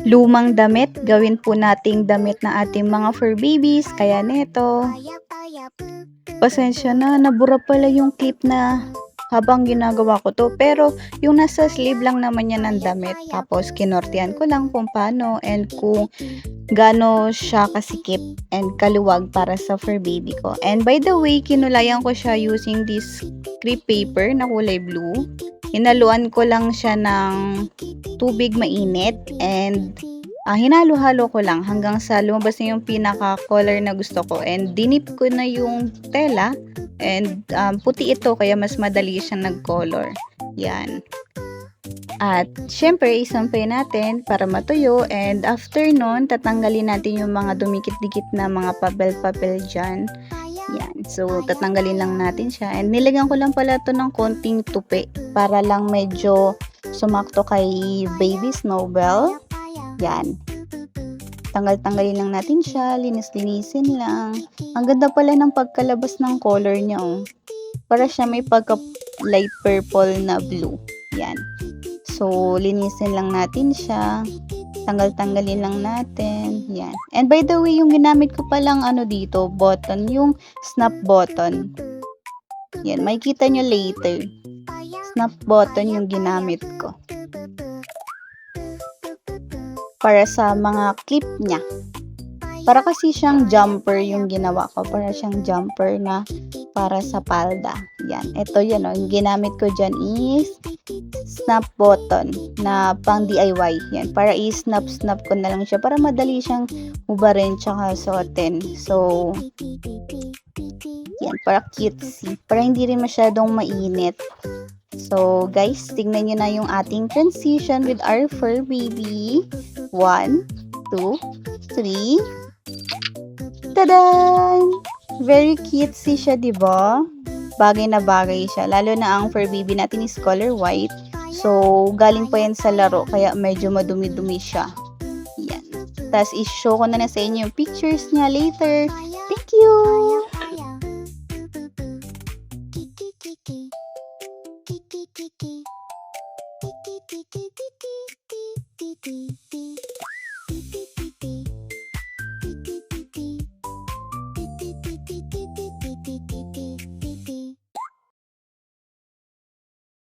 Lumang damit, gawin po nating damit na ating mga fur babies. Kaya neto, pasensya na, nabura pala yung clip na habang ginagawa ko to. Pero yung nasa sleeve lang naman yan ng damit. Tapos kinortihan ko lang kung paano and kung gaano siya kasikip and kaluwag para sa fur baby ko. And by the way, kinulayan ko siya using this crepe paper na kulay blue. Hinaluan ko lang siya ng tubig mainit and hinalo-halo ko lang hanggang sa lumabas na yung pinaka-color na gusto ko. And dinip ko na yung tela and puti ito kaya mas madali siyang nag-color. Yan. At syempre, isampay natin para matuyo and after nun, tatanggalin natin yung mga dumikit-dikit na mga papel-papel dyan. Yan. So, tatanggalin lang natin siya. And nilagyan ko lang pala ito ng konting tupi para lang medyo sumakto kay Baby Snowbell. Yan. Tanggal-tanggalin lang natin siya. Linis-linisin lang. Ang ganda pala ng pagkalabas ng color niya. Oh. Para siya may pagka light purple na blue. Yan. So, linisin lang natin siya. Tanggal-tanggalin lang natin. Yan. And by the way, yung ginamit ko palang dito, button, yung snap button. Yan, makikita nyo later. Snap button yung ginamit ko. Para sa mga clip niya. Para kasi siyang jumper yung ginawa ko. Para siyang jumper na para sa palda. Yan. Ito yan. Yung ginamit ko dyan is snap button na pang DIY. Yan. Para i-snap-snap ko na lang siya. Para madali siyang hubarin tsaka suotin. So, yan. Para cutesy. Para hindi rin masyadong mainit. So, guys, tingnan nyo na yung ating transition with our fur baby. 1, 2, 3. Tadan! Very cutesy siya, diba? Bagay na bagay siya. Lalo na ang fur baby natin is color white. So, galing pa yan sa laro. Kaya medyo madumi-dumi siya. Yan. Tapos, i-show ko na sa inyo yung pictures niya later. Thank you!